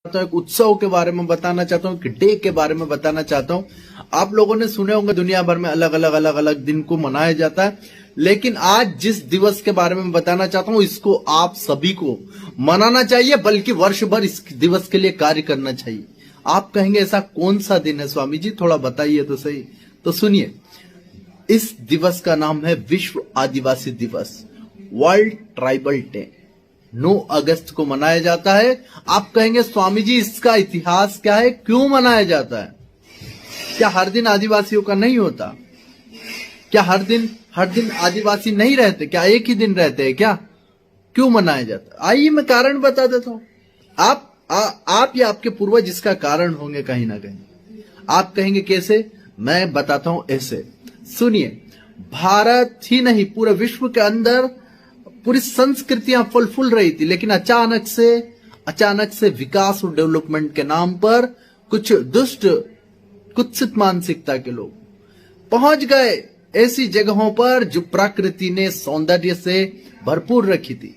एक उत्सव के बारे में बताना चाहता हूँ, एक डे के बारे में बताना चाहता हूँ। आप लोगों ने सुने होंगे दुनिया भर में अलग अलग दिन को मनाया जाता है, लेकिन आज जिस दिवस के बारे में बताना चाहता हूँ इसको आप सभी को मनाना चाहिए, बल्कि वर्ष भर इस दिवस के लिए कार्य करना चाहिए। आप कहेंगे ऐसा कौन सा दिन है स्वामी जी, थोड़ा बताइए तो सही। तो सुनिए, इस दिवस का नाम है विश्व आदिवासी दिवस, वर्ल्ड ट्राइबल डे। 9 अगस्त को मनाया जाता है। आप कहेंगे स्वामी जी इसका इतिहास क्या है, क्यों मनाया जाता है? क्या हर दिन आदिवासियों का नहीं होता? क्या हर दिन आदिवासी नहीं रहते? क्या एक ही दिन रहते हैं क्या? क्यों मनाया जाता है? आइए मैं कारण बता देता हूं। आप या आपके पूर्वज इसका कारण होंगे कहीं ना कहीं। आप कहेंगे कैसे? मैं बताता हूं ऐसे। सुनिए, भारत ही नहीं पूरे विश्व के अंदर पूरी संस्कृतियां फल फूल रही थी, लेकिन अचानक से विकास और डेवलपमेंट के नाम पर कुछ दुष्ट कुत्सित मानसिकता के लोग पहुंच गए ऐसी जगहों पर जो प्रकृति ने सौंदर्य से भरपूर रखी थी,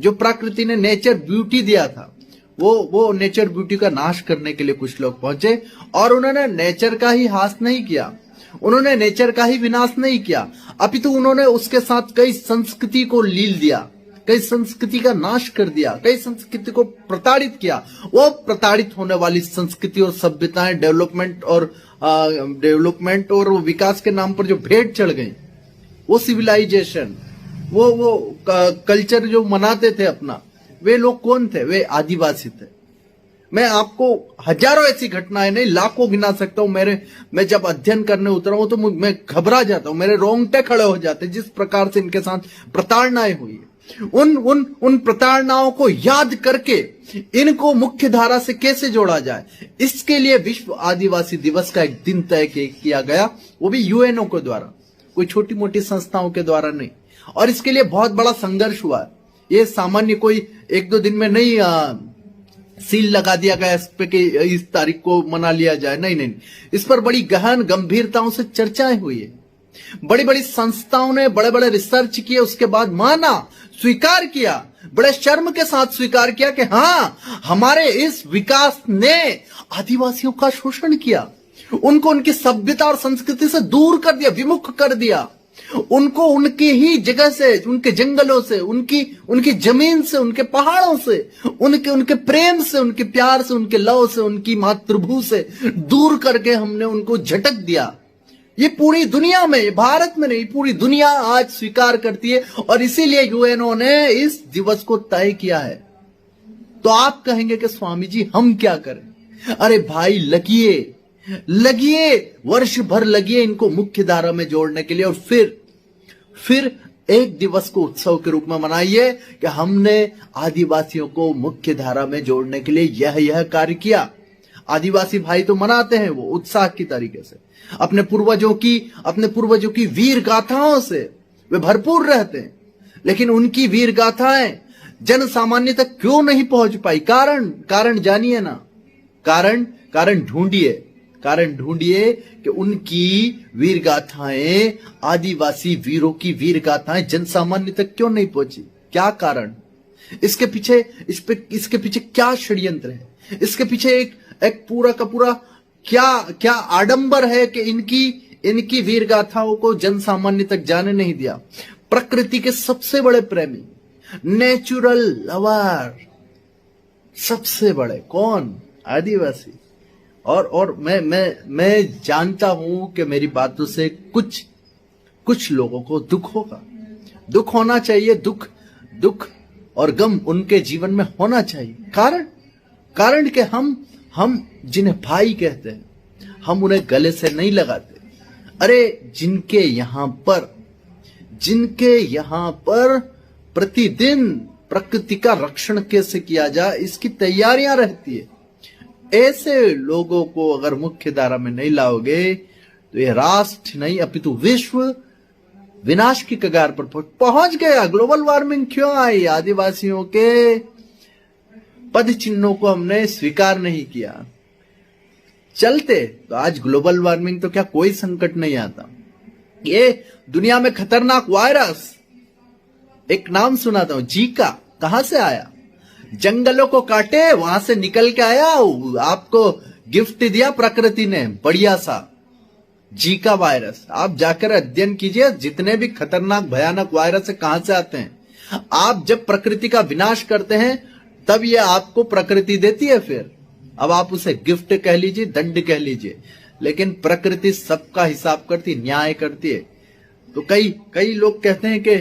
जो प्रकृति ने नेचर ब्यूटी दिया था। वो नेचर ब्यूटी का नाश करने के लिए कुछ लोग पहुंचे और उन्होंने नेचर का ही हास नहीं किया, उन्होंने नेचर का ही विनाश नहीं किया, अपितु उन्होंने उसके साथ कई संस्कृति को लील दिया, कई संस्कृति का नाश कर दिया, कई संस्कृति को प्रताड़ित किया। वो प्रताड़ित होने वाली संस्कृति और सभ्यताएं डेवलपमेंट और विकास के नाम पर जो भेंट चढ़ गई, वो सिविलाइजेशन, वो कल्चर जो मनाते थे अपना, वे लोग कौन थे? वे आदिवासी थे। मैं आपको हजारों ऐसी घटनाएं नहीं लाखों गिना सकता हूं। मैं जब अध्ययन करने उतरा हूं तो मैं घबरा जाता हूं, मेरे रोंगटे खड़े हो जाते जिस प्रकार से इनके साथ प्रताड़नाएं हुई है। उन प्रताड़नाओं को याद करके इनको मुख्य धारा से कैसे जोड़ा जाए, इसके लिए विश्व आदिवासी दिवस का एक दिन तय किया गया, वो भी यूएनओ के द्वारा, कोई छोटी मोटी संस्थाओं के द्वारा नहीं। और इसके लिए बहुत बड़ा संघर्ष हुआ। ये सामान्य कोई 1-2 दिन में नहीं सील लगा दिया गया इस पे कि इस तारीख को मना लिया जाए, नहीं। इस पर बड़ी गहन गंभीरताओं से चर्चाएं हुई है। बड़ी बड़ी संस्थाओं ने बड़े बड़े रिसर्च किए, उसके बाद माना, स्वीकार किया, बड़े शर्म के साथ स्वीकार किया कि हाँ, हमारे इस विकास ने आदिवासियों का शोषण किया, उनको उनकी सभ्यता और संस्कृति से दूर कर दिया, विमुख कर दिया, उनको उनकी ही जगह से, उनके जंगलों से, उनकी जमीन से, उनके पहाड़ों से, उनके प्रेम से, उनके प्यार से, उनके लव से, उनकी मातृभू से दूर करके हमने उनको झटक दिया। ये पूरी दुनिया में, भारत में नहीं, पूरी दुनिया आज स्वीकार करती है और इसीलिए यूएनओ ने इस दिवस को तय किया है। तो आप कहेंगे कि स्वामी जी हम क्या करें? अरे भाई लगिए, वर्ष भर लगिए इनको मुख्य धारा में जोड़ने के लिए, और फिर एक दिवस को उत्सव के रूप में मनाइए कि हमने आदिवासियों को मुख्य धारा में जोड़ने के लिए यह कार्य किया। आदिवासी भाई तो मनाते हैं वो उत्साह की तरीके से, अपने पूर्वजों की वीर गाथाओं से वे भरपूर रहते हैं, लेकिन उनकी वीर गाथाएं जन सामान्य तक क्यों नहीं पहुंच पाई? कारण जानिए ना, कारण ढूंढिए कि उनकी वीर गाथाएं, आदिवासी वीरों की वीर गाथाएं जन सामान्य तक क्यों नहीं पहुंची? क्या कारण? इसके पीछे क्या षड्यंत्र है? इसके पीछे एक पूरा का पूरा क्या आडंबर है कि इनकी वीर गाथाओं को जन सामान्य तक जाने नहीं दिया। प्रकृति के सबसे बड़े प्रेमी, नेचुरल लवर, सबसे बड़े कौन? आदिवासी। और मैं जानता हूं कि मेरी बातों से कुछ लोगों को दुख होगा, दुख होना चाहिए, दुख और गम उनके जीवन में होना चाहिए। कारण कि हम जिन्हें भाई कहते हैं, हम उन्हें गले से नहीं लगाते। अरे जिनके यहां पर प्रतिदिन प्रकृति का रक्षण कैसे किया जाए इसकी तैयारियां रहती है, ऐसे लोगों को अगर मुख्य धारा में नहीं लाओगे तो ये राष्ट्र नहीं अपितु विश्व विनाश की कगार पर पहुंच गया। ग्लोबल वार्मिंग क्यों आई? आदिवासियों के पद चिन्हों को हमने स्वीकार नहीं किया। चलते तो आज ग्लोबल वार्मिंग तो क्या कोई संकट नहीं आता। ये दुनिया में खतरनाक वायरस, एक नाम सुनाता हूं, जीका, कहां से आया? जंगलों को काटे, वहां से निकल के आया, आपको गिफ्ट दिया प्रकृति ने बढ़िया सा जीका वायरस। आप जाकर अध्ययन कीजिए, जितने भी खतरनाक भयानक वायरस है कहां से आते हैं। आप जब प्रकृति का विनाश करते हैं तब ये आपको प्रकृति देती है। फिर अब आप उसे गिफ्ट कह लीजिए, दंड कह लीजिए, लेकिन प्रकृति सबका हिसाब करती, न्याय करती है। तो कई लोग कहते हैं कि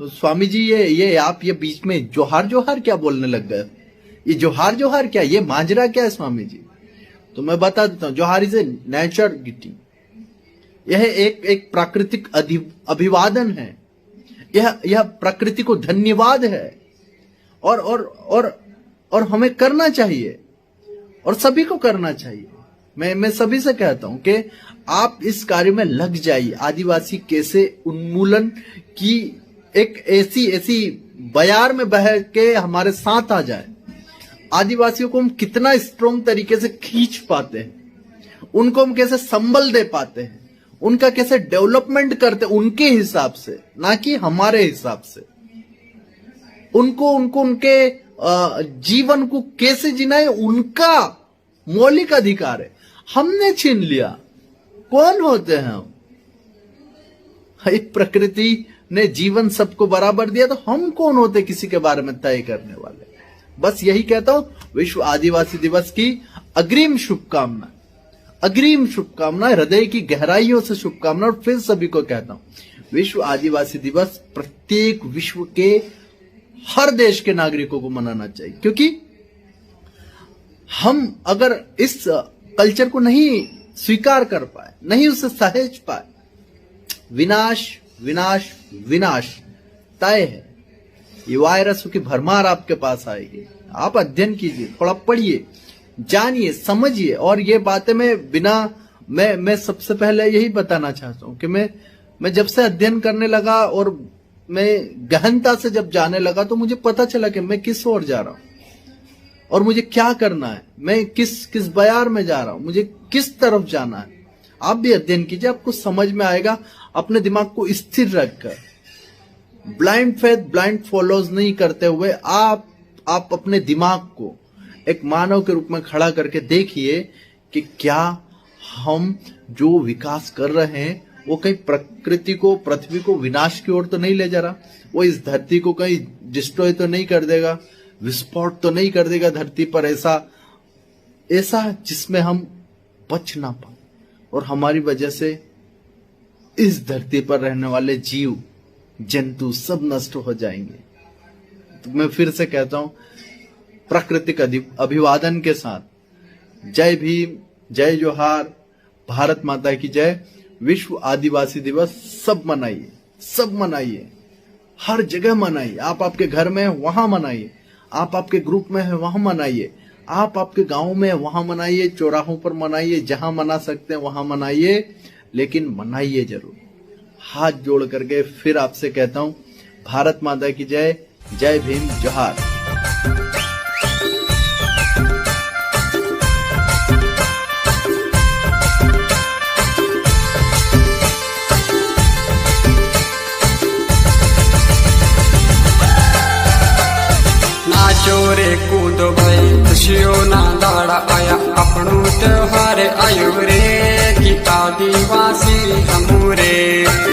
स्वामी जी ये आप ये बीच में जोहार जोहार क्या बोलने लग गए, ये जोहार जोहार क्या, ये माजरा क्या है स्वामी जी। तो मैं बता देता हूं, जोहार इज ए नेचर ग्रीटिंग। यह एक प्राकृतिक अभिवादन है, यह प्रकृति को धन्यवाद है और हमें करना चाहिए और सभी को करना चाहिए। मैं सभी से कहता हूं कि आप इस कार्य में लग जाइए। आदिवासी कैसे उन्मूलन की एक ऐसी बयार में बह के हमारे साथ आ जाए। आदिवासियों को हम कितना स्ट्रॉन्ग तरीके से खींच पाते हैं, उनको हम कैसे संबल दे पाते हैं, उनका कैसे डेवलपमेंट करते, उनके हिसाब से, ना कि हमारे हिसाब से। उनको उनके जीवन को कैसे जीना है उनका मौलिक अधिकार है, हमने छीन लिया। कौन होते हैं हम? एक प्रकृति ने जीवन सबको बराबर दिया, तो हम कौन होते किसी के बारे में तय करने वाले। बस यही कहता हूं, विश्व आदिवासी दिवस की अग्रिम शुभकामनाएं, अग्रिम शुभकामनाएं, हृदय की गहराइयों से शुभकामनाएं। और फिर सभी को कहता हूं, विश्व आदिवासी दिवस प्रत्येक विश्व के हर देश के नागरिकों को मनाना चाहिए, क्योंकि हम अगर इस कल्चर को नहीं स्वीकार कर पाए, नहीं उसे सहेज पाए, विनाश विनाश विनाश तय है। ये वायरसों की भरमार आपके पास आएगी। आप अध्ययन कीजिए, थोड़ा पढ़िए, जानिए, समझिए। और ये बातें मैं सबसे पहले यही बताना चाहता हूं कि मैं जब से अध्ययन करने लगा और मैं गहनता से जब जाने लगा, तो मुझे पता चला कि मैं किस ओर जा रहा हूं और मुझे क्या करना है, मैं किस बयार में जा रहा हूं, मुझे किस तरफ जाना है। आप भी अध्ययन कीजिए, आपको समझ में आएगा। अपने दिमाग को स्थिर रखकर, ब्लाइंड फेथ ब्लाइंड फॉलोज नहीं करते हुए, आप अपने दिमाग को एक मानव के रूप में खड़ा करके देखिए कि क्या हम जो विकास कर रहे हैं वो कहीं प्रकृति को, पृथ्वी को विनाश की ओर तो नहीं ले जा रहा, वो इस धरती को कहीं डिस्ट्रॉय तो नहीं कर देगा, विस्फोट तो नहीं कर देगा धरती पर ऐसा जिसमें हम बच ना पाए और हमारी वजह से इस धरती पर रहने वाले जीव जंतु सब नष्ट हो जाएंगे। तो मैं फिर से कहता हूं, प्राकृतिक अभिवादन के साथ जय भीम, जय जोहार, भारत माता की जय। विश्व आदिवासी दिवस सब मनाइए, सब मनाइए, हर जगह मनाइए। आप आपके घर में वहां मनाइए, आप आपके ग्रुप में है वहां मनाइए, आप आपके गांव में वहां मनाइए, चौराहों पर मनाइए, जहां मना सकते हैं वहां मनाइए, लेकिन मनाइए जरूर। हाथ जोड़ करके फिर आपसे कहता हूं, भारत माता की जय, जय भीम, जोहार। नाचो रे कूदो भाई, खुशियों ना दाड़ा आया, अपनों त्योहार आयो रे, की आदिवासी हमरे।